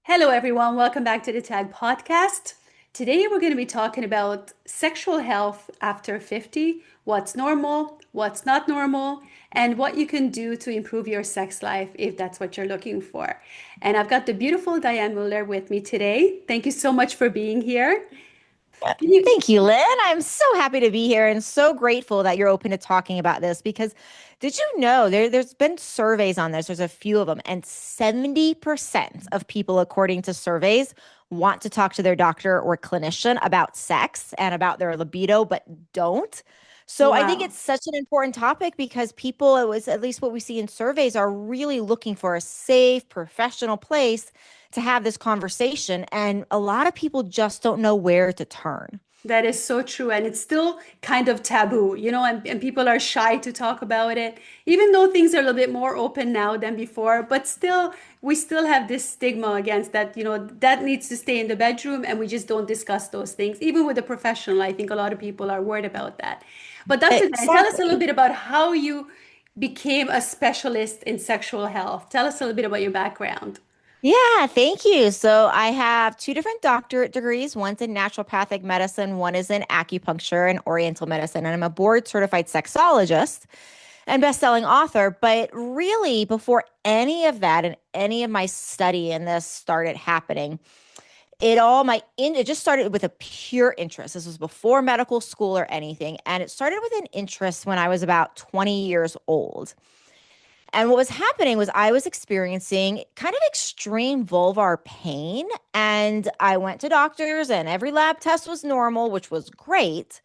Hello, everyone. Welcome back to the Tag Podcast. Today, we're going to be talking about sexual health after 50, what's normal, what's not normal, and what you can do to improve your sex life if that's what you're looking for. And I've got the beautiful Diane Mueller with me today. Thank you so much for being here. Can you Thank you, Lynn. I'm so happy to be here and so grateful that you're open to talking about this because did you know there's been surveys on this? There's a few of them, and 70% of people, according to surveys, want to talk to their doctor or clinician about sex and about their libido, but don't. So I think Wow. it's such an important topic because people, it was at least what we see in surveys, are really looking for a safe, professional place to have this conversation. And a lot of people just don't know where to turn. That is so true. And it's still kind of taboo, and people are shy to talk about it, even though things are a little bit more open now than before. But still, we still have this stigma against that, that needs to stay in the bedroom and we just don't discuss those things. Even with a professional, I think a lot of people are worried about that. But Dr. Dan, tell us a little Exactly. bit about how you became a specialist in sexual health. Tell us a little bit about your background. Yeah, thank you. So I have two different doctorate degrees. One's in naturopathic medicine, one is in acupuncture and oriental medicine. And I'm a board certified sexologist and best-selling author. But really, before any of that and any of my study in this started happening, it just started with a pure interest. This was before medical school or anything. And it started with an interest when I was about 20 years old. And what was happening was I was experiencing kind of extreme vulvar pain. And I went to doctors, and every lab test was normal, which was great.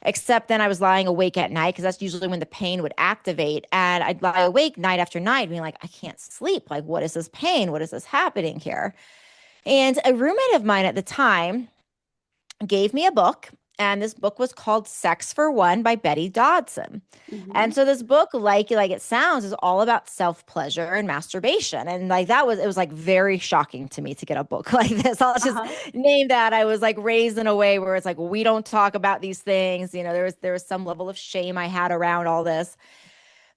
Except then I was lying awake at night because that's usually when the pain would activate. And I'd lie awake night after night, being like, I can't sleep. Like, what is this pain? What is this happening here? And a roommate of mine at the time gave me a book. And this book was called Sex for One by Betty Dodson. And Mhm. so this book, like it sounds, is all about self-pleasure and masturbation. And like it was like very shocking to me to get a book like this. I'll just Uh-huh. name that. I was like raised in a way where it's like, we don't talk about these things. There was some level of shame I had around all this.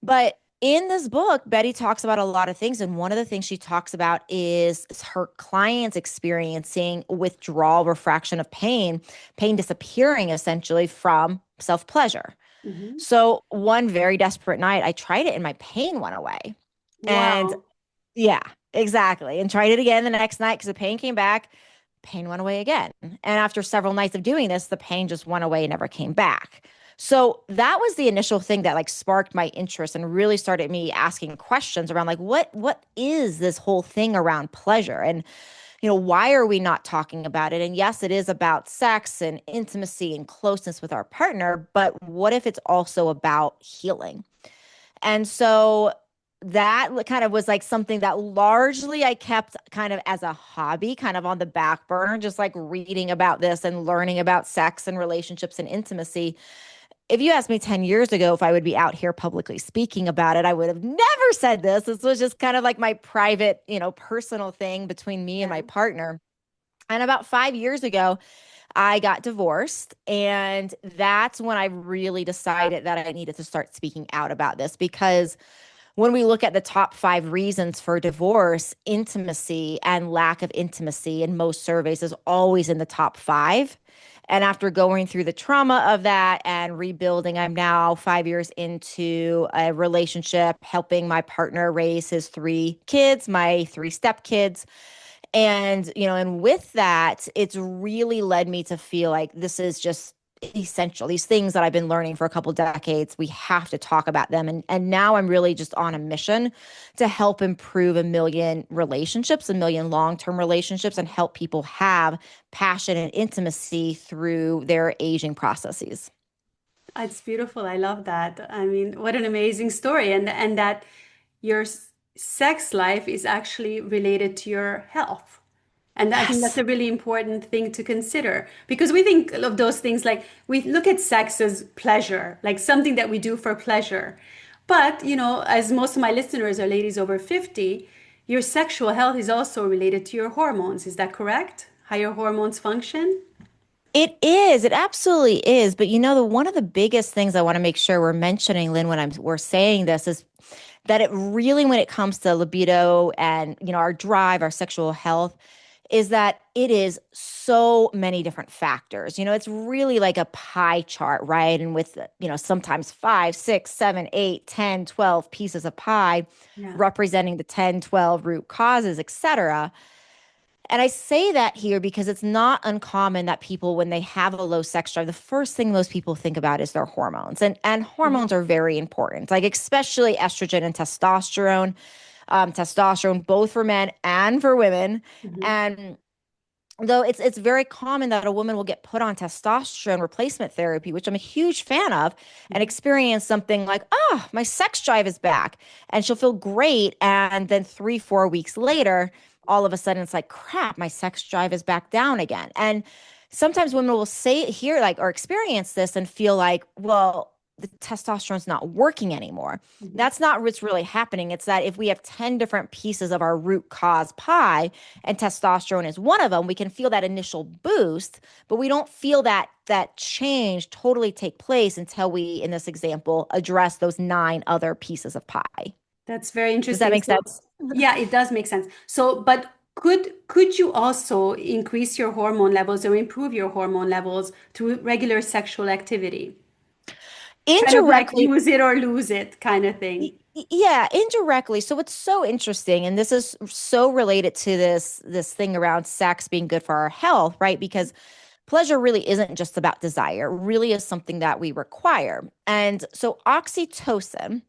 But in this book, Betty talks about a lot of things. And one of the things she talks about is her clients experiencing withdrawal, refraction of pain disappearing essentially from self pleasure. Mhm. So one very desperate night, I tried it and my pain went away. And Wow. yeah, exactly. And tried it again the next night because the pain came back, pain went away again. And after several nights of doing this, the pain just went away and never came back. So that was the initial thing that like sparked my interest and really started me asking questions around like what is this whole thing around pleasure, and why are we not talking about it? And yes, it is about sex and intimacy and closeness with our partner, but what if it's also about healing? And so that kind of was like something that largely I kept kind of as a hobby, kind of on the back burner, just like reading about this and learning about sex and relationships and intimacy. If you asked me 10 years ago if I would be out here publicly speaking about it, I would have never said this. This was just kind of like my private, personal thing between me and Yeah. my partner. And about 5 years ago, I got divorced. And that's when I really decided that I needed to start speaking out about this because when we look at the top five reasons for divorce, intimacy and lack of intimacy in most surveys is always in the top five. And after going through the trauma of that and rebuilding, I'm now 5 years into a relationship, helping my partner raise his three kids, my three stepkids. And with that, it's really led me to feel like this is just essential. These things that I've been learning for a couple decades, we have to talk about them. And now I'm really just on a mission to help improve a million relationships, a million long-term relationships, and help people have passion and intimacy through their aging processes. It's beautiful. I love that. I mean, what an amazing story. And that your sex life is actually related to your health. And I think that's Yes. a really important thing to consider because we think of those things like we look at sex as pleasure, like something that we do for pleasure. But, as most of my listeners are ladies over 50, your sexual health is also related to your hormones. Is that correct? How your hormones function? It is. It absolutely is. But the one of the biggest things I want to make sure we're mentioning, Lynn, when we're saying this is that it really, when it comes to libido and our drive, our sexual health, is that it is so many different factors. It's really like a pie chart, right? And with, sometimes 5, 6, 7, 8, 10, 12 pieces of pie Yeah. representing the 10, 12 root causes, etc. And I say that here because it's not uncommon that people, when they have a low sex drive, the first thing most people think about is their hormones. And Mhm. hormones are very important, like especially estrogen and testosterone. Testosterone both for men and for women. Mhm. And though it's very common that a woman will get put on testosterone replacement therapy, which I'm a huge fan of, and Mhm. experience something like, oh, my sex drive is back, and she'll feel great, and then 3, 4 weeks later, all of a sudden it's like, crap, my sex drive is back down again. And sometimes women will say hear like or experience this and feel like, well, the testosterone's not working anymore. Mhm. That's not what's really happening. It's that if we have 10 different pieces of our root cause pie, and testosterone is one of them, we can feel that initial boost, but we don't feel that change totally take place until we, in this example, address those 9 other pieces of pie. That's very Does that interesting. make So, sense? yeah, it does make sense. So, but could you also increase your hormone levels or improve your hormone levels through regular sexual activity? Kind of like Indirectly, use it or lose it kind of thing. yeah, indirectly. So it's so interesting, and this is so related to this thing around sex being good for our health, right? Because pleasure really isn't just about desire, it really is something that we require. And so oxytocin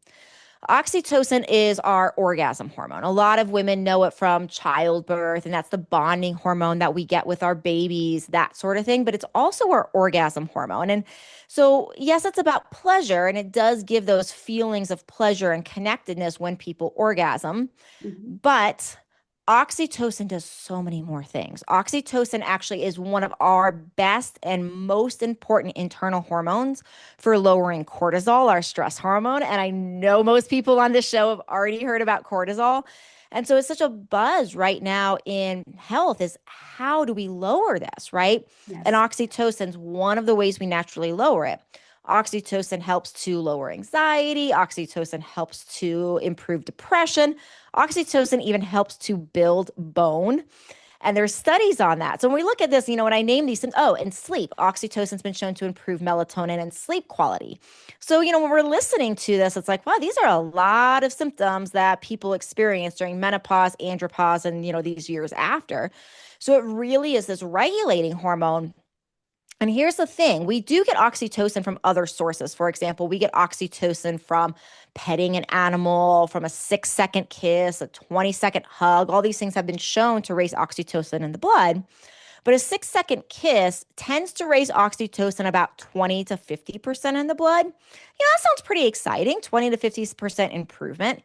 is our orgasm hormone. A lot of women know it from childbirth, and that's the bonding hormone that we get with our babies, that sort of thing. But it's also our orgasm hormone. And so, yes, it's about pleasure, and it does give those feelings of pleasure and connectedness when people orgasm. Mhm. But oxytocin does so many more things. Oxytocin actually is one of our best and most important internal hormones for lowering cortisol, our stress hormone. And I know most people on this show have already heard about cortisol. And so it's such a buzz right now in health is how do we lower this, right? And Yes. oxytocin's one of the ways we naturally lower it. Oxytocin helps to lower anxiety. Oxytocin helps to improve depression. Oxytocin even helps to build bone. And there's studies on that. So when we look at this, when I name these things, oh, and sleep, oxytocin's been shown to improve melatonin and sleep quality. So, when we're listening to this, it's like, wow, these are a lot of symptoms that people experience during menopause, andropause, and, these years after. So it really is this regulating hormone. And here's the thing, we do get oxytocin from other sources. For example, we get oxytocin from petting an animal, from a 6-second kiss, a 20-second hug. All these things have been shown to raise oxytocin in the blood. But a 6-second kiss tends to raise oxytocin about 20 to 50% in the blood. That sounds pretty exciting, 20 to 50% improvement.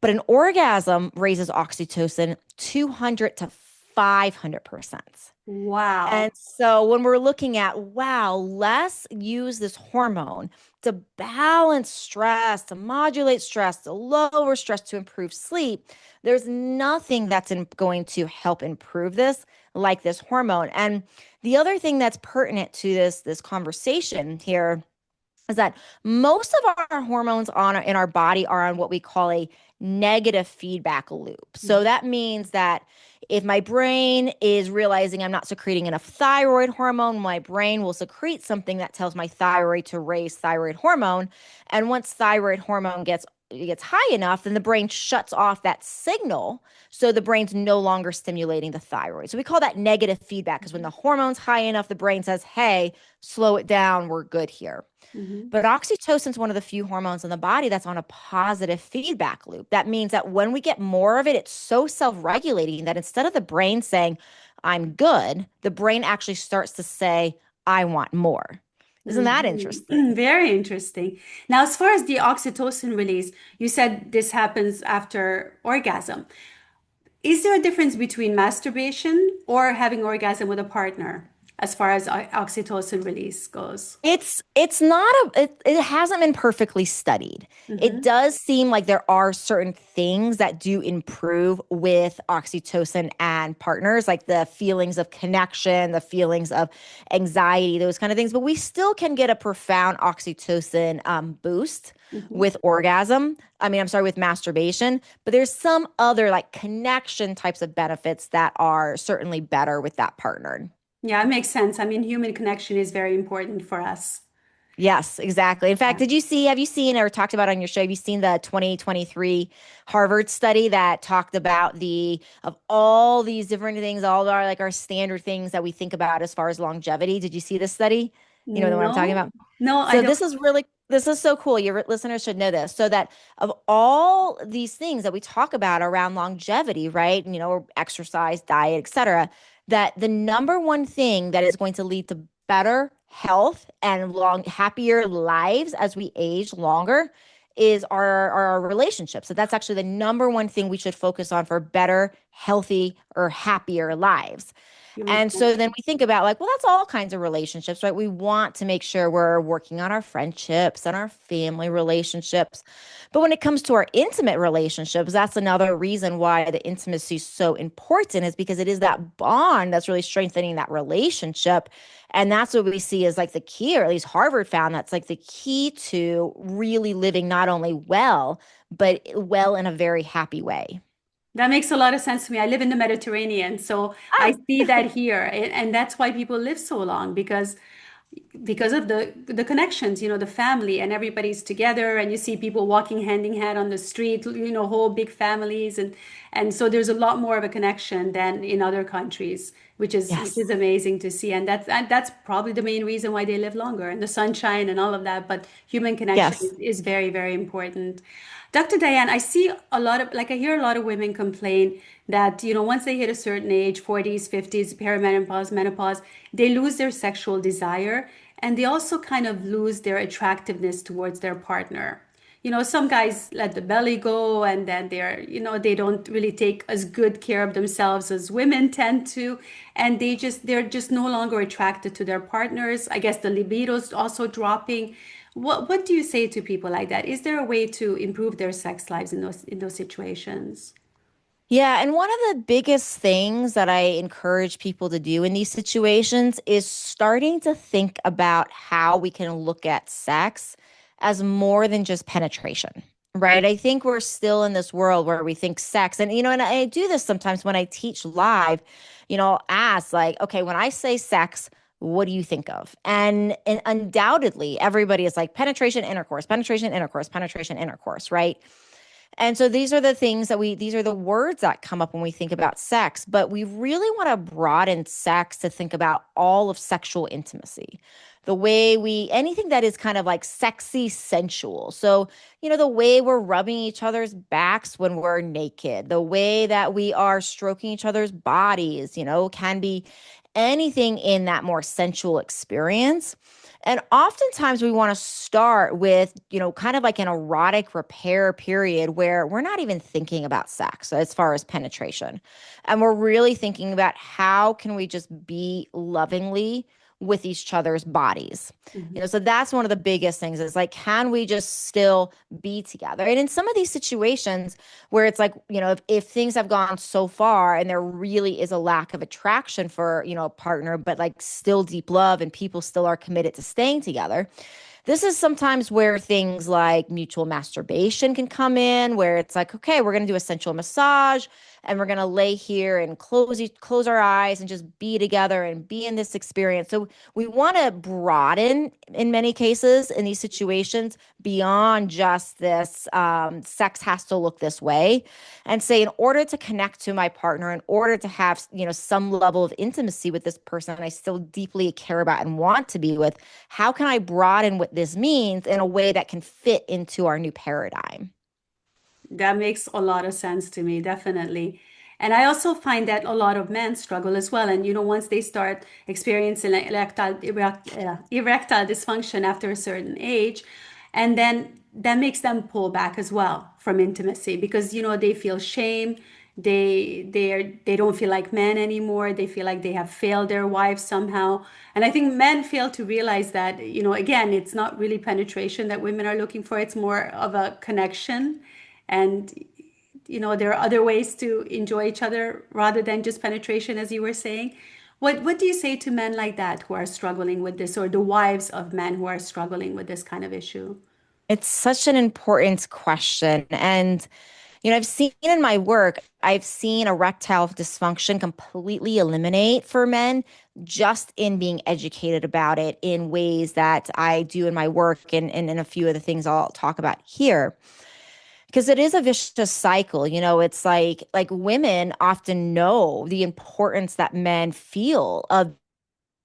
But an orgasm raises oxytocin 200 to 500%. And Wow. so when we're looking at, wow, let's use this hormone to balance stress, to modulate stress, to lower stress, to improve sleep, there's nothing that's going to help improve this like this hormone. And the other thing that's pertinent to this conversation here is that most of our hormones in our body are on what we call a negative feedback loop. So Mhm. that means that if my brain is realizing I'm not secreting enough thyroid hormone, my brain will secrete something that tells my thyroid to raise thyroid hormone. And once thyroid hormone gets high enough, then the brain shuts off that signal. So the brain's no longer stimulating the thyroid. So we call that negative feedback because when the hormone's high enough, the brain says, hey, slow it down. We're good here. Mhm. But oxytocin is one of the few hormones in the body that's on a positive feedback loop. That means that when we get more of it, it's so self regulating that instead of the brain saying, I'm good, the brain actually starts to say, I want more. Isn't that Mhm. interesting? Very interesting. Now, as far as the oxytocin release, you said this happens after orgasm. Is there a difference between masturbation or having orgasm with a partner? as far as oxytocin release goes. It's not it hasn't been perfectly studied. It Hmm. does seem like there are certain things that do improve with oxytocin and partners, like the feelings of connection, the feelings of anxiety, those kind of things. But we still can get a profound oxytocin boost Hmm. with orgasm. I mean, I'm sorry, with masturbation. But there's some other like connection types of benefits that are certainly better with that partner. Yeah, it makes sense. I mean, human connection is very important for us. Yes, exactly. In fact, Yeah. have you seen or talked about on your show, have you seen the 2023 Harvard study that talked about of all these different things, all our like our standard things that we think about as far as longevity? Did you see this study? You know the one I'm talking No, about? no, I So don't. this is so cool. Your listeners should know this. So that of all these things that we talk about around longevity, right? Exercise, diet, etc., that the number one thing that is going to lead to better health and happier lives as we age longer is our relationships. So that's actually the number one thing we should focus on for better, healthy, or happier lives. Human And so connection. then we think about like, well, that's all kinds of relationships, right? We want to make sure we're working on our friendships and our family relationships. But when it comes to our intimate relationships, that's another reason why the intimacy is so important is because it is that bond that's really strengthening that relationship. And that's what we see as like the key, or at least Harvard found that's like the key to really living not only well, but well in a very happy way. That makes a lot of sense to me. I live in the Mediterranean, so I Ah, see that here, and that's why people live so long because of the connections, the family, and everybody's together, and you see people walking hand in hand on the street, whole big families, and so there's a lot more of a connection than in other countries, which is yes. amazing to see, and that's probably the main reason why they live longer, and the sunshine and all of that. But human connection Yes. is very, very important. Dr. Diane, I see a lot of, like, I hear a lot of women complain that, once they hit a certain age, 40s, 50s, perimenopause, menopause, they lose their sexual desire and they also kind of lose their attractiveness towards their partner. Some guys let the belly go and then they don't really take as good care of themselves as women tend to. And they're just no longer attracted to their partners. I guess the libido's also dropping. What do you say to people like that? Is there a way to improve their sex lives in those situations? Yeah, and one of the biggest things that I encourage people to do in these situations is starting to think about how we can look at sex as more than just penetration, right? I think we're still in this world where we think sex, and I do this sometimes when I teach live, I'll ask like, okay, when I say sex, what do you think of? And undoubtedly, everybody is like penetration, intercourse, penetration, intercourse, penetration, intercourse, right? And so these are the words that come up when we think about sex, but we really want to broaden sex to think about all of sexual intimacy. Anything that is kind of like sexy, sensual. So, the way we're rubbing each other's backs when we're naked, the way that we are stroking each other's bodies, can be anything in that more sensual experience. And oftentimes we want to start with, kind of like an erotic repair period where we're not even thinking about sex as far as penetration. And we're really thinking about how can we just be lovingly with each other's bodies. Mhm. So that's one of the biggest things is like, can we just still be together? And in some of these situations where it's like, if things have gone so far and there really is a lack of attraction for, a partner, but like still deep love and people still are committed to staying together, this is sometimes where things like mutual masturbation can come in, where it's like, okay, we're going to do a sensual massage and we're going to lay here and close our eyes and just be together and be in this experience. So we want to broaden in many cases in these situations beyond just this sex has to look this way and say, in order to connect to my partner, in order to have, some level of intimacy with this person I still deeply care about and want to be with, how can I broaden what this means in a way that can fit into our new paradigm? That makes a lot of sense to me, definitely. And I also find that a lot of men struggle as well. And once they start experiencing erectile dysfunction after a certain age, and then that makes them pull back as well from intimacy because they feel shame. They don't feel like men anymore. They feel like they have failed their wives somehow. And I think men fail to realize that, again, it's not really penetration that women are looking for. It's more of a connection. And there are other ways to enjoy each other rather than just penetration, as you were saying. What do you say to men like that who are struggling with this, or the wives of men who are struggling with this kind of issue? It's such an important question. And, I've seen in my work, I've seen erectile dysfunction completely eliminate for men just in being educated about it in ways that I do in my work and in a few of the things I'll talk about here. Because it is a vicious cycle. It's like women often know the importance that men feel of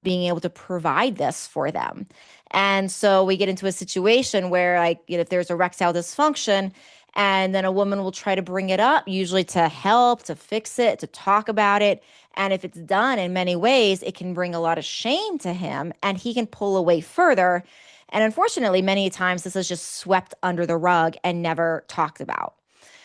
being able to provide this for them. And so we get into a situation where, like, if there's erectile dysfunction, and then a woman will try to bring it up, usually to help, to fix it, to talk about it. And if it's done in many ways, it can bring a lot of shame to him and he can pull away further. And unfortunately, many times this is just swept under the rug and never talked about.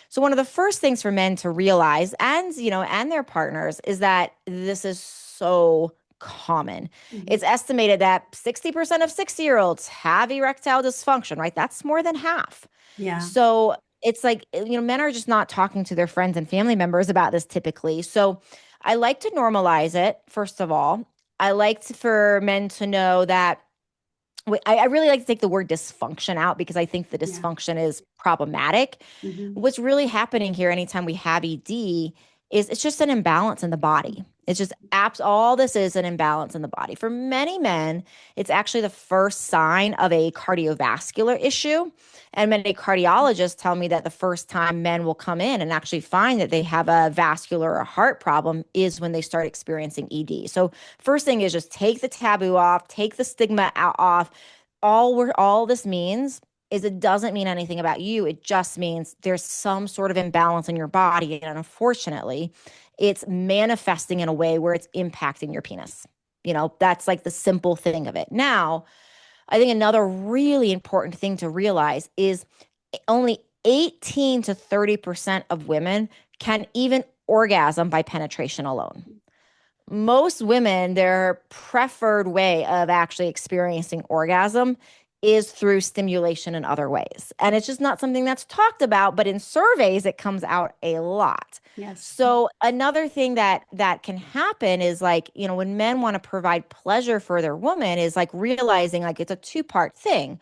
So one of the first things for men to realize and their partners is that this is so common. Mhm. It's estimated that 60% of 60-year-olds have erectile dysfunction, right? That's more than half. Yeah. So it's like, men are just not talking to their friends and family members about this typically. So I like to normalize it, first of all. I like for men to know that I really like to take the word dysfunction out because I think the Yeah. dysfunction is problematic. Hmm. What's really happening here anytime we have ED is it's just an imbalance in the body. It's just all this is an imbalance in the body. For many men, it's actually the first sign of a cardiovascular issue. And many cardiologists tell me that the first time men will come in and actually find that they have a vascular or heart problem is when they start experiencing ED. So first thing is just take the taboo off, take the stigma off. All this means is it doesn't mean anything about you. It just means there's some sort of imbalance in your body. And unfortunately, it's manifesting in a way where it's impacting your penis. That's like the simple thing of it. Now, I think another really important thing to realize is only 18 to 30% of women can even orgasm by penetration alone. Most women, their preferred way of actually experiencing orgasm is through stimulation in other ways. And it's just not something that's talked about, but in surveys it comes out a lot. Yes. So another thing that can happen is, like, when men want to provide pleasure for their woman, is like realizing like it's a two-part thing.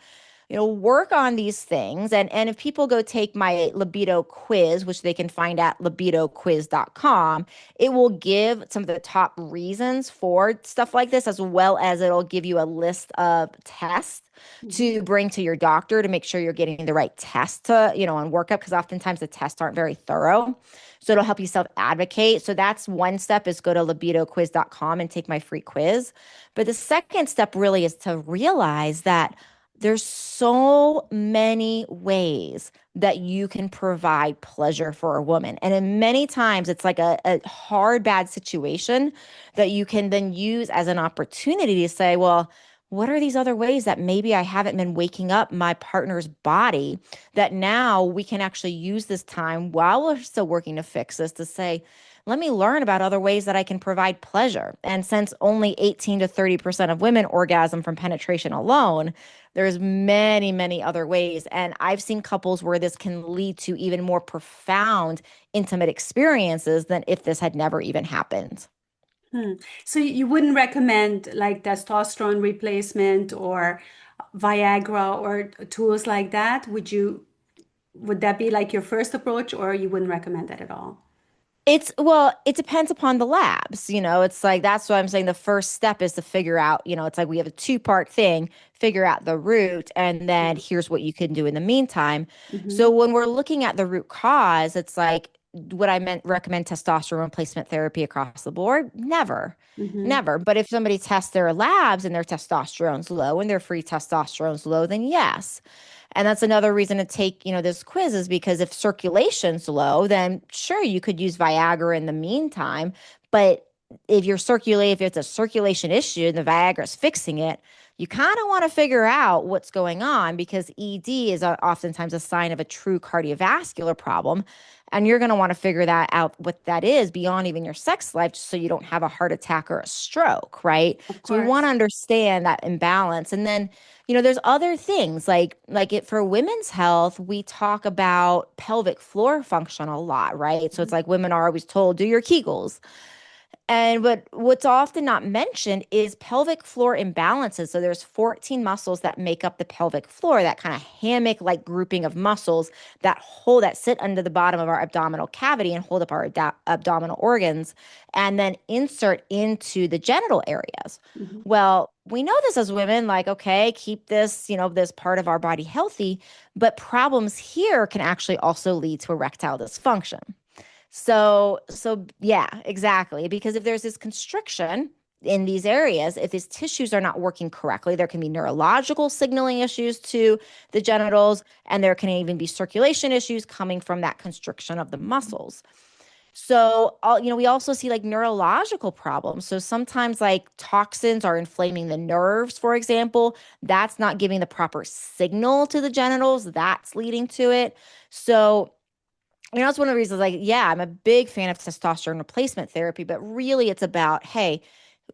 Work on these things. And if people go take my libido quiz, which they can find at libidoquiz.com, it will give some of the top reasons for stuff like this, as well as it'll give you a list of tests Hmm. to bring to your doctor to make sure you're getting the right test on workup, because oftentimes the tests aren't very thorough. So it'll help you self-advocate. So that's one step, is go to libidoquiz.com and take my free quiz. But the second step really is to realize that there's so many ways that you can provide pleasure for a woman. And in many times, it's like a hard, bad situation that you can then use as an opportunity to say, well, what are these other ways that maybe I haven't been waking up my partner's body, that now we can actually use this time while we're still working to fix this, to say, let me learn about other ways that I can provide pleasure. And since only 18 to 30% of women orgasm from penetration alone, there's many, many other ways. And I've seen couples where this can lead to even more profound, intimate experiences than if this had never even happened. Hmm. So you wouldn't recommend like testosterone replacement or Viagra or tools like that? Would that be like your first approach, or you wouldn't recommend that at all? Well, it depends upon the labs. It's like, that's what I'm saying. The first step is to figure out, it's like we have a two-part thing, figure out the root, and then here's what you can do in the meantime. So Mm-hmm. when we're looking at the root cause, it's like, would I meant recommend testosterone replacement therapy across the board? Never. Mm-hmm. Never. But if somebody tests their labs and their testosterone's low and their free testosterone's low, then yes. And that's another reason to take, this quiz, is because if circulation's low, then sure, you could use Viagra in the meantime. But if it's a circulation issue and the Viagra is fixing it, you kind of want to figure out what's going on, because ED is oftentimes a sign of a true cardiovascular problem, And you're going to want to figure that out, what that is beyond even your sex life, just so you don't have a heart attack or a stroke, right? Of So we want to course. understand that imbalance. And then, there's other things like it for women's health, we talk about pelvic floor function a lot, right? So it's like women are always told, do your Kegels. And what's often not mentioned is pelvic floor imbalances. So there's 14 muscles that make up the pelvic floor, that kind of hammock-like grouping of muscles that sit under the bottom of our abdominal cavity and hold up our abdominal organs, and then insert into the genital areas. Mhm. Well, we know this as women, like, okay, keep this, this part of our body healthy, but problems here can actually also lead to erectile dysfunction. So yeah, exactly. Because if there's this constriction in these areas, if these tissues are not working correctly, there can be neurological signaling issues to the genitals, and there can even be circulation issues coming from that constriction of the muscles. So, we also see like neurological problems. So sometimes like toxins are inflaming the nerves, for example. That's not giving the proper signal to the genitals. That's leading to it. So that's one of the reasons, like, yeah, I'm a big fan of testosterone replacement therapy, but really it's about, hey,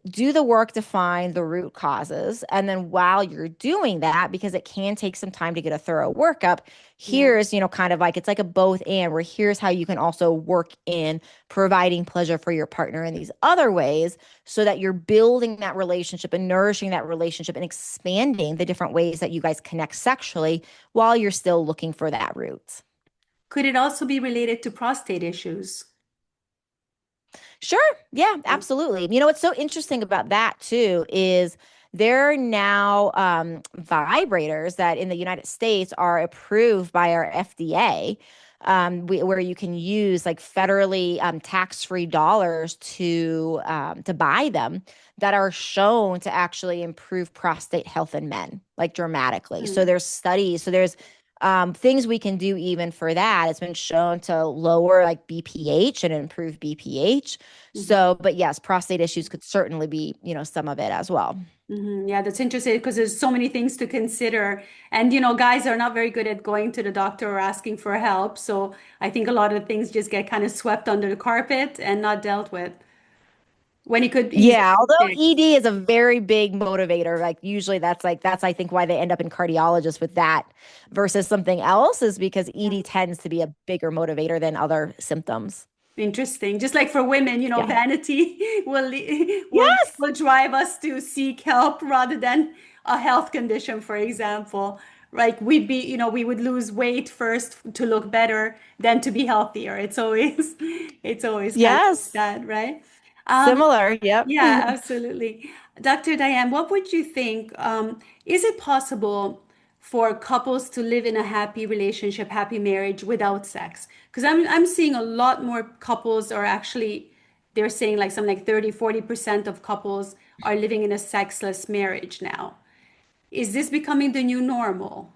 do the work to find the root causes. And then while you're doing that, because it can take some time to get a thorough workup, Yeah. here's, kind of like it's like a both and, where here's how you can also work in providing pleasure for your partner in these other ways, so that you're building that relationship and nourishing that relationship and expanding the different ways that you guys connect sexually while you're still looking for that root. Could it also be related to prostate issues? Sure. Yeah, Yeah. absolutely. What's so interesting about that too is there are now vibrators that in the United States are approved by our FDA, where you can use like federally tax-free dollars to buy them, that are shown to actually improve prostate health in men, like dramatically. So Hmm. there's studies. So there's things we can do even for that. It's been shown to lower like BPH and improve BPH. Mhm. So, but yes, prostate issues could certainly be, some of it as well. Mhm. Yeah, that's interesting because there's so many things to consider. And, guys are not very good at going to the doctor or asking for help. So I think a lot of things just get kind of swept under the carpet and not dealt with when it could easily Yeah, be although fixed. ED is a very big motivator, like usually that's I think why they end up in cardiologists with that versus something else, is because Yeah. ED tends to be a bigger motivator than other symptoms. Interesting. Just like for women, Yeah. vanity will Yes. will drive us to seek help rather than a health condition, for example. Like we would lose weight first to look better than to be healthier. It's always kind of like Yes. that, right? Um, Similar. Yep. yeah, absolutely. Dr. Diane, what would you think? Is it possible for couples to live in a happy relationship, happy marriage without sex? Because I'm seeing a lot more couples are actually, they're saying like something like 30-40% of couples are living in a sexless marriage now. Is this becoming the new normal?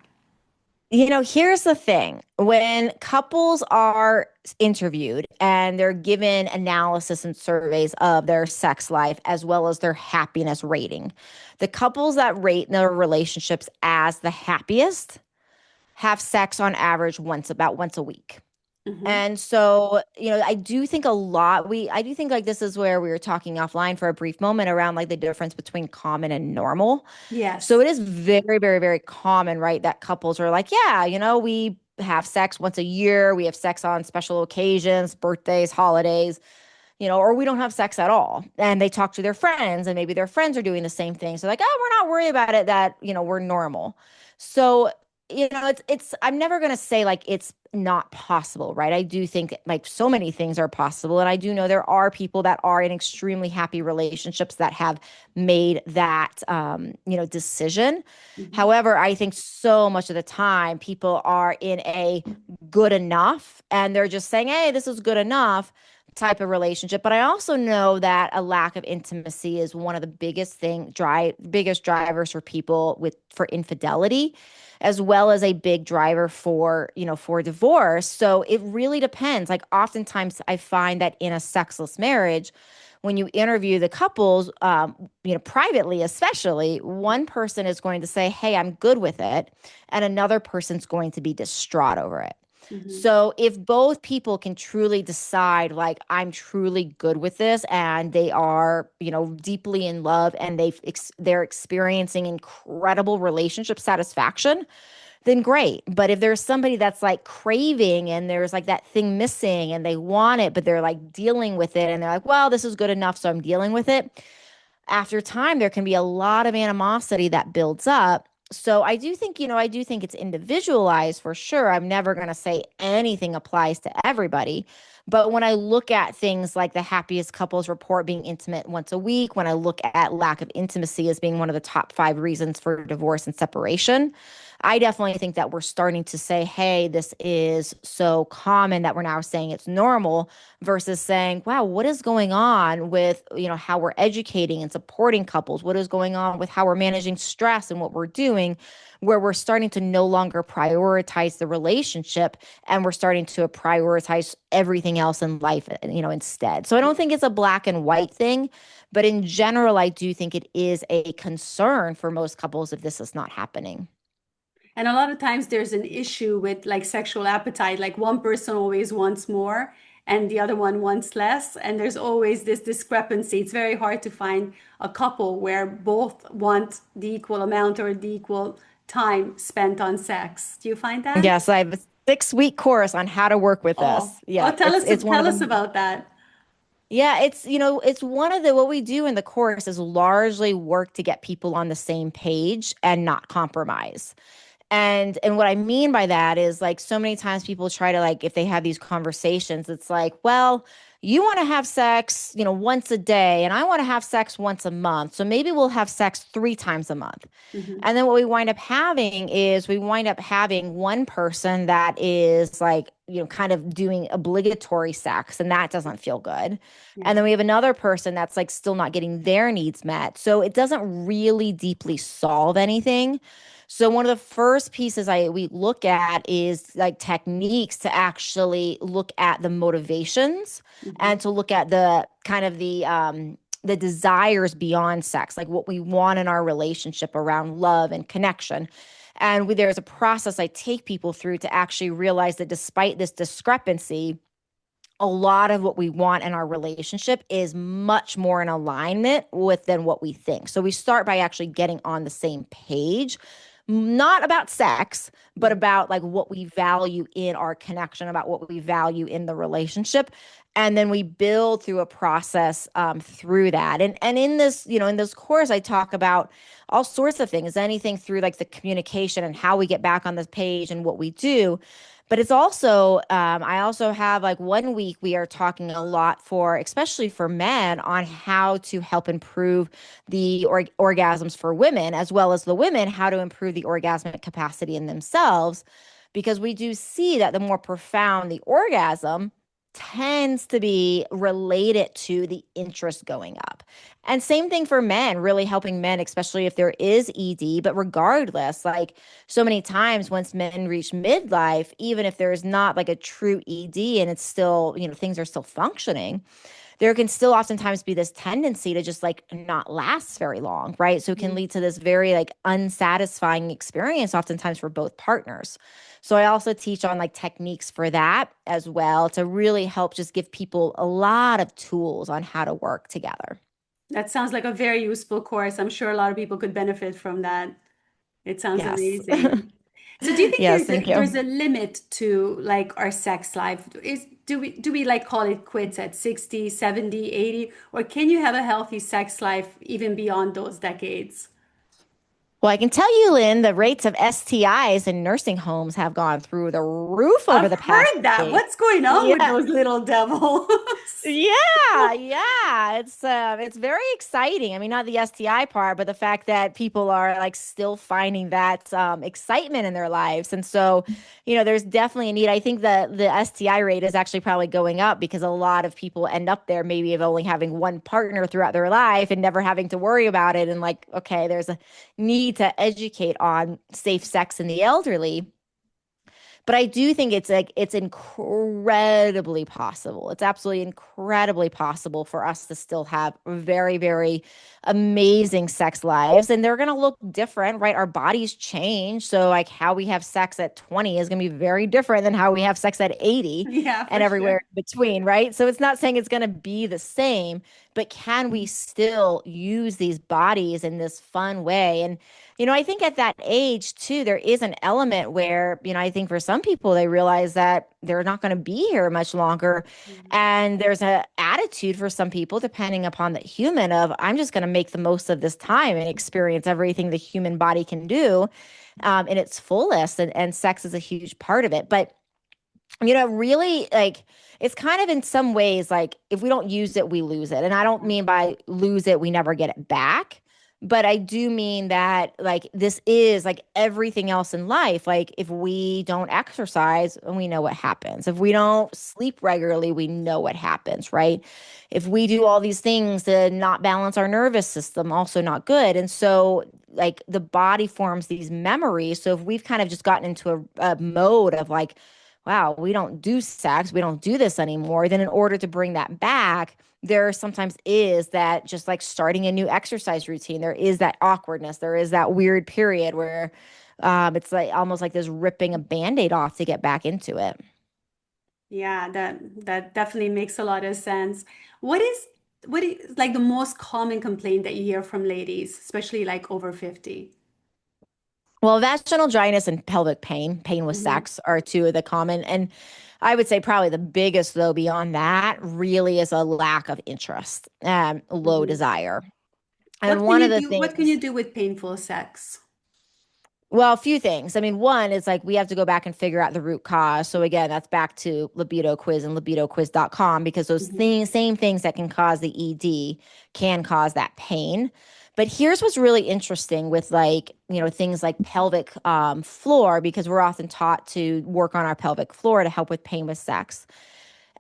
Here's the thing. When couples are interviewed and they're given analysis and surveys of their sex life as well as their happiness rating, the couples that rate their relationships as the happiest have sex on average about once a week. Hmm. And so, I do think like this is where we were talking offline for a brief moment around like the difference between common and normal. So Yes. it is very, very, very common, right? That couples are like, yeah, we have sex once a year. We have sex on special occasions, birthdays, holidays, or we don't have sex at all. And they talk to their friends, and maybe their friends are doing the same thing. So like, oh, we're not worried about it, that, we're normal. So, I'm never going to say like it's not possible, right? I do think like so many things are possible. And I do know there are people that are in extremely happy relationships that have made that, decision. Hmm. However, I think so much of the time people are in a good enough, and they're just saying, hey, this is good enough type of relationship. But I also know that a lack of intimacy is one of the biggest drivers for people for infidelity, as well as a big driver for divorce. So it really depends. Like oftentimes I find that in a sexless marriage, when you interview the couples, privately, especially, one person is going to say, hey, I'm good with it. And another person's going to be distraught over it. Hmm. So if both people can truly decide, like, I'm truly good with this, and they are, deeply in love, and they're experiencing incredible relationship satisfaction, then great. But if there's somebody that's like craving and there's like that thing missing and they want it, but they're like dealing with it and they're like, well, this is good enough, so I'm dealing with it. After time, there can be a lot of animosity that builds up. So I do think it's individualized for sure. I'm never going to say anything applies to everybody. But when I look at things like the happiest couples report being intimate once a week, when I look at lack of intimacy as being one of the top 5 reasons for divorce and separation, I definitely think that we're starting to say, hey, this is so common that we're now saying it's normal versus saying, wow, what is going on with, how we're educating and supporting couples? What is going on with how we're managing stress and what we're doing, where we're starting to no longer prioritize the relationship and we're starting to prioritize everything else in life, instead. So I don't think it's a black and white thing, but in general, I do think it is a concern for most couples if this is not happening. And a lot of times there's an issue with like sexual appetite. Like one person always wants more and the other one wants less. And there's always this discrepancy. It's very hard to find a couple where both want the equal amount or the equal time spent on sex. Do you find that? Yes, I have a 6-week course on how to work with Oh, this. oh, Yeah, it's one tell of us the about that. yeah, it's one of the what we do in the course is largely work to get people on the same page and not compromise. And what I mean by that is, like, so many times people try to, like, if they have these conversations, it's like, well, you want to have sex, once a day, and I want to have sex once a month. So maybe we'll have sex 3 times a month. Hmm. And then what we wind up having is we wind up having one person that is like, kind of doing obligatory sex, and that doesn't feel good. And Yeah. then we have another person that's like still not getting their needs met. So it doesn't really deeply solve anything. So one of the first pieces we look at is like techniques to actually look at the motivations Hmm. and to look at the kind of the desires beyond sex, like what we want in our relationship around love and connection. And there's a process I take people through to actually realize that despite this discrepancy, a lot of what we want in our relationship is much more in alignment with than what we think. So we start by actually getting on the same page, not about sex, but about like what we value in our connection, about what we value in the relationship. And then we build through a process through that. And in this, in this course, I talk about all sorts of things, anything through like the communication and how we get back on this page and what we do. But it's also, I also have like one week we are talking a lot for, especially for men, on how to help improve the orgasms for women, as well as the women, how to improve the orgasmic capacity in themselves. Because we do see that the more profound the orgasm tends to be related to the interest going up. And same thing for men, really helping men, especially if there is ED. But regardless, like, so many times once men reach midlife, even if there is not like a true ED and it's still, things are still functioning, there can still oftentimes be this tendency to just like not last very long, right? So it can lead to this very like unsatisfying experience oftentimes for both partners. So I also teach on like techniques for that as well to really help just give people a lot of tools on how to work together. That sounds like a very useful course. I'm sure a lot of people could benefit from that. It sounds Yes. amazing. So do you think Yes, thank you. there's a limit to like our sex life? Do we like call it quits at 60, 70, 80, or can you have a healthy sex life even beyond those decades? Well, I can tell you, Lynn, the rates of STIs in nursing homes have gone through the roof over I've the past heard that. decade. What's going on with Yeah. those little devils? Yeah. It's very exciting. I mean, not the STI part, but the fact that people are like still finding that excitement in their lives. And so, there's definitely a need. I think that the STI rate is actually probably going up because a lot of people end up there maybe of only having one partner throughout their life and never having to worry about it. And like, okay, there's a need to educate on safe sex in the elderly. But I do think it's like it's incredibly possible. It's absolutely incredibly possible for us to still have very, very amazing sex lives. And they're gonna look different, right? Our bodies change. So like how we have sex at 20 is gonna be very different than how we have sex at 80 Yeah, and for everywhere sure. in between, right? So it's not saying it's gonna be the same, but can we still use these bodies in this fun way? And I think at that age too, there is an element where, I think for some people, they realize that they're not going to be here much longer. And there's a attitude for some people, depending upon the human, of I'm just going to make the most of this time and experience everything the human body can do in its fullest. And sex is a huge part of it. But really like it's kind of in some ways like if we don't use it, we lose it. And I don't mean by lose it, we never get it back. But I do mean that like this is like everything else in life. Like if we don't exercise, we know what happens. If we don't sleep regularly, we know what happens, right? If we do all these things to not balance our nervous system, also not good. And so like the body forms these memories. So if we've kind of just gotten into a mode of like, wow, we don't do sex, we don't do this anymore, then in order to bring that back, there sometimes is that just like starting a new exercise routine, there is that awkwardness, there is that weird period where it's like almost like this ripping a band-aid off to get back into it. Yeah, that definitely makes a lot of sense. What is what is like the most common complaint that you hear from ladies, especially like over 50? Well, vaginal dryness and pelvic pain, pain with Hmm. sex are two of the common. And I would say probably the biggest, though, beyond that, really is a lack of interest, low Hmm. desire. What And can one of you the do? What can you things, do with painful sex? well, a few things. I mean, one is like we have to go back and figure out the root cause. So again, that's back to libido quiz and libidoquiz.com because those Hmm. things, same things that can cause the ED can cause that pain. But here's what's really interesting with like, things like pelvic floor, because we're often taught to work on our pelvic floor to help with pain with sex.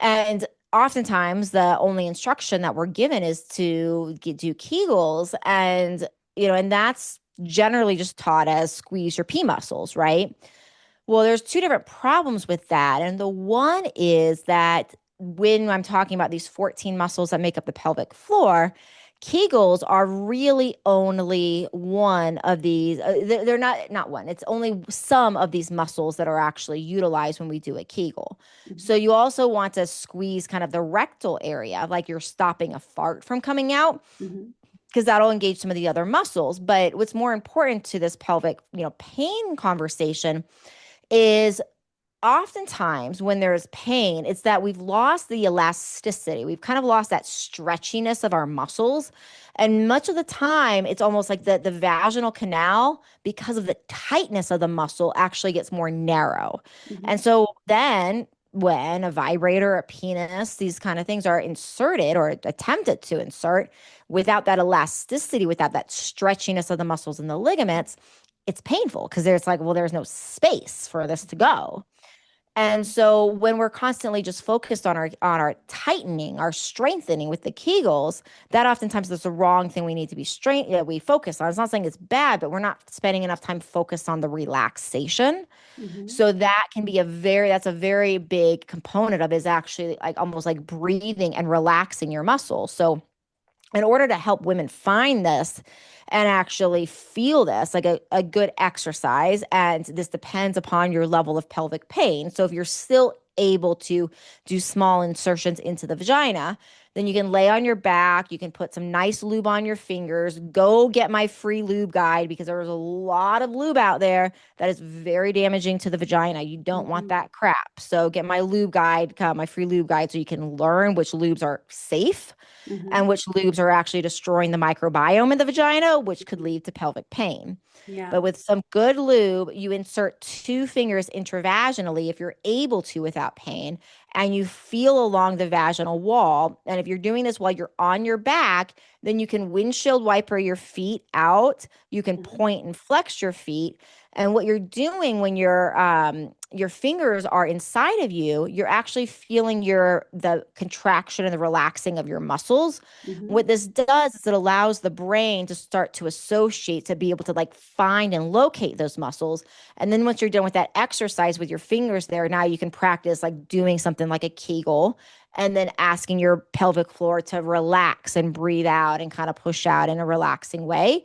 And oftentimes the only instruction that we're given is to do Kegels. And that's generally just taught as squeeze your P muscles, right? Well, there's two different problems with that. And the one is that when I'm talking about these 14 muscles that make up the pelvic floor, Kegels are really only one of these. They're not one. It's only some of these muscles that are actually utilized when we do a Kegel. So Hmm. you also want to squeeze kind of the rectal area, like you're stopping a fart from coming out, Hmm. because that'll engage some of the other muscles. But what's more important to this pelvic, pain conversation is oftentimes when there's pain, it's that we've lost the elasticity. We've kind of lost that stretchiness of our muscles. And much of the time, it's almost like the vaginal canal, because of the tightness of the muscle, actually gets more narrow. Hmm. And so then when a vibrator, a penis, these kind of things are inserted or attempted to insert without that elasticity, without that stretchiness of the muscles and the ligaments, it's painful because there's like, well, there's no space for this to go. And so when we're constantly just focused on our tightening, our strengthening with the Kegels, that oftentimes is the wrong thing we need to be we focus on. It's not saying it's bad, but we're not spending enough time focused on the relaxation. Hmm. So that's a very big component of is actually like almost like breathing and relaxing your muscles. So in order to help women find this and actually feel this, like a good exercise, and this depends upon your level of pelvic pain. So if you're still able to do small insertions into the vagina, then you can lay on your back. You can put some nice lube on your fingers. Go get my free lube guide because there's a lot of lube out there that is very damaging to the vagina. You don't want Hmm. that crap. So get my lube guide, my free lube guide, so you can learn which lubes are safe Hmm. and which lubes are actually destroying the microbiome in the vagina, which could lead to pelvic pain. Yeah. But with some good lube, you insert 2 fingers intravaginally if you're able to without pain, and you feel along the vaginal wall. And if you're doing this while you're on your back, then you can windshield wiper your feet out. You can Mhm. point and flex your feet. And what you're doing when your fingers are inside of you, you're actually feeling the contraction and the relaxing of your muscles. Mhm. What this does is it allows the brain to start to associate, to be able to like find and locate those muscles. And then once you're done with that exercise with your fingers there, now you can practice like doing something like a Kegel and then asking your pelvic floor to relax and breathe out and kind of push out in a relaxing way.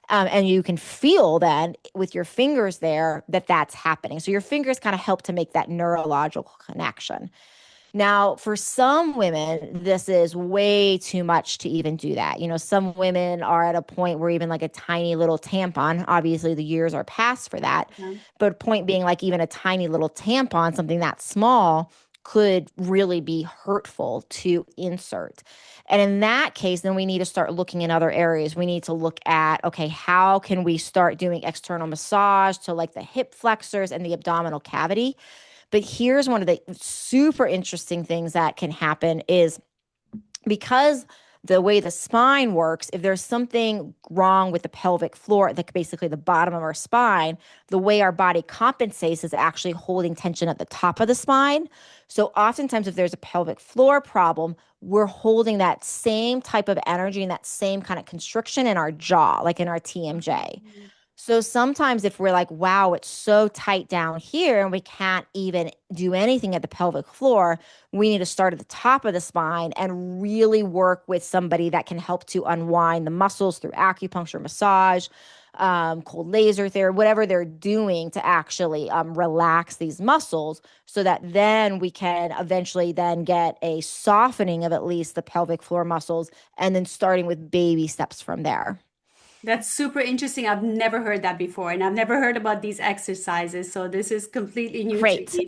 And you can feel then with your fingers there that that's happening. So your fingers kind of help to make that neurological connection. Now, for some women, this is way too much to even do that. Some women are at a point where even like a tiny little tampon, obviously the years are past for that, Yeah. but point being like even a tiny little tampon, something that small, could really be hurtful to insert. And in that case, then we need to start looking in other areas. We need to look at, okay, how can we start doing external massage to like the hip flexors and the abdominal cavity? But here's one of the super interesting things that can happen is because the way the spine works, if there's something wrong with the pelvic floor, like basically the bottom of our spine, the way our body compensates is actually holding tension at the top of the spine. So oftentimes, if there's a pelvic floor problem, we're holding that same type of energy and that same kind of constriction in our jaw, like in our TMJ. So sometimes if we're like, wow, it's so tight down here and we can't even do anything at the pelvic floor, we need to start at the top of the spine and really work with somebody that can help to unwind the muscles through acupuncture, massage, cold laser therapy, whatever they're doing to actually relax these muscles so that then we can eventually then get a softening of at least the pelvic floor muscles and then starting with baby steps from there. That's super interesting. I've never heard that before, and I've never heard about these exercises. So this is completely new to Great. me.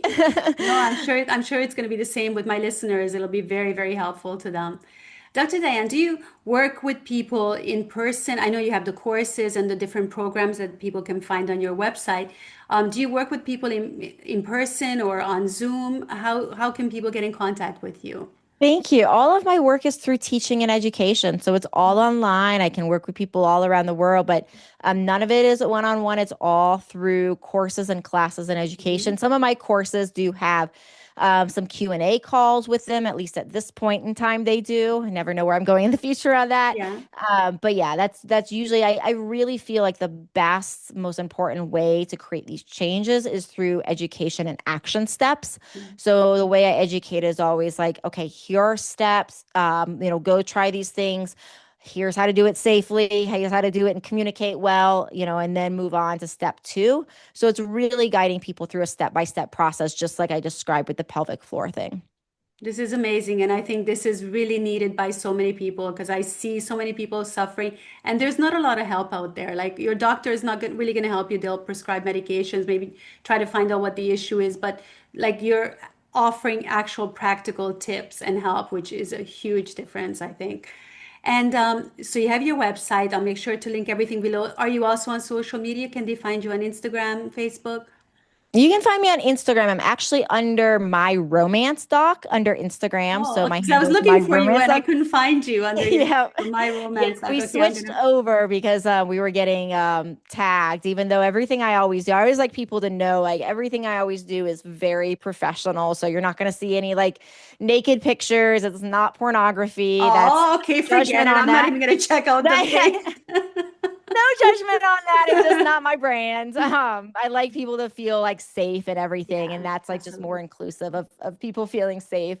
No, I'm sure it's going to be the same with my listeners. It'll be very, very helpful to them. Dr. Diane, do you work with people in person? I know you have the courses and the different programs that people can find on your website. Do you work with people in person or on Zoom? How can people get in contact with you? Thank you. All of my work is through teaching and education. So it's all online. I can work with people all around the world, but none of it is one-on-one. It's all through courses and classes and education. Mhm. Some of my courses do have some Q&A calls with them, at least at this point in time they do. I never know where I'm going in the future on that. Yeah. But yeah, that's usually, I really feel like the best, most important way to create these changes is through education and action steps. So the way I educate is always like, okay, here are steps. Go try these things. Here's how to do it safely. Here's how to do it and communicate well, and then move on to step two. So it's really guiding people through a step-by-step process, just like I described with the pelvic floor thing. This is amazing, and I think this is really needed by so many people because I see so many people suffering, and there's not a lot of help out there. Like your doctor is not really going to help you. They'll prescribe medications, maybe try to find out what the issue is, but like you're offering actual practical tips and help, which is a huge difference, I think. And so you have your website. I'll make sure to link everything below. Are you also on social media? Can they find you on Instagram, Facebook? You can find me on Instagram. I'm actually under my romance doc under Instagram. Oh, So okay. my So I was handle is my looking for you romance and I doc. couldn't find you under your Yeah. My Yeah, Romance Doc. we Okay, I'm switched gonna. over because we were getting tagged, even though everything I always do, I always like people to know like everything I always do is very professional. So you're not going to see any like naked pictures. It's not pornography. That's Oh, okay, forget judgment it. on I'm not that. even gonna check out the page. No judgment on that. It's just not my brand. I like people to feel like safe and everything, and Yeah, that's like just more absolutely. inclusive of people feeling safe.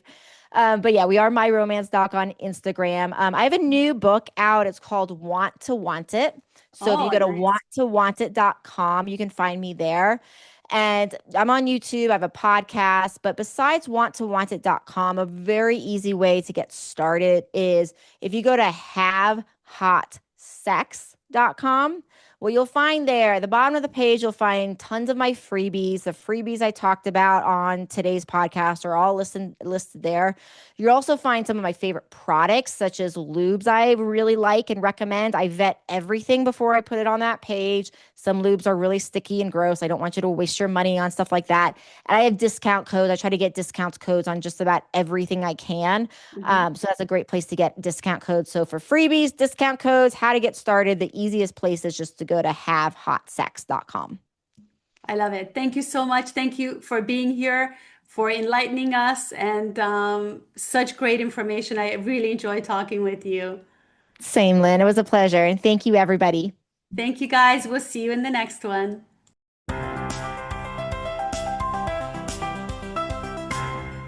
But yeah, we are My Romance Doc on Instagram. I have a new book out. It's called Want to Want It. So if you Oh, go to nice. wanttowantit.com, you can find me there. And I'm on YouTube. I have a podcast. But besides wanttowantit.com, a very easy way to get started is if you go to havehotsex.com, Well, you'll find there at the bottom of the page, you'll find tons of my freebies. The freebies I talked about on today's podcast are all listed there. You'll also find some of my favorite products, such as lubes I really like and recommend. I vet everything before I put it on that page. Some lubes are really sticky and gross. I don't want you to waste your money on stuff like that. And I have discount codes. I try to get discount codes on just about everything I can. Mhm. So that's a great place to get discount codes. So for freebies, discount codes, how to get started, the easiest place is just to go to havehotsex.com. I love it. Thank you so much. Thank you for being here, for enlightening us, and such great information. I really enjoy talking with you. Same, Lynn. It was a pleasure. And thank you, everybody. Thank you, guys. We'll see you in the next one.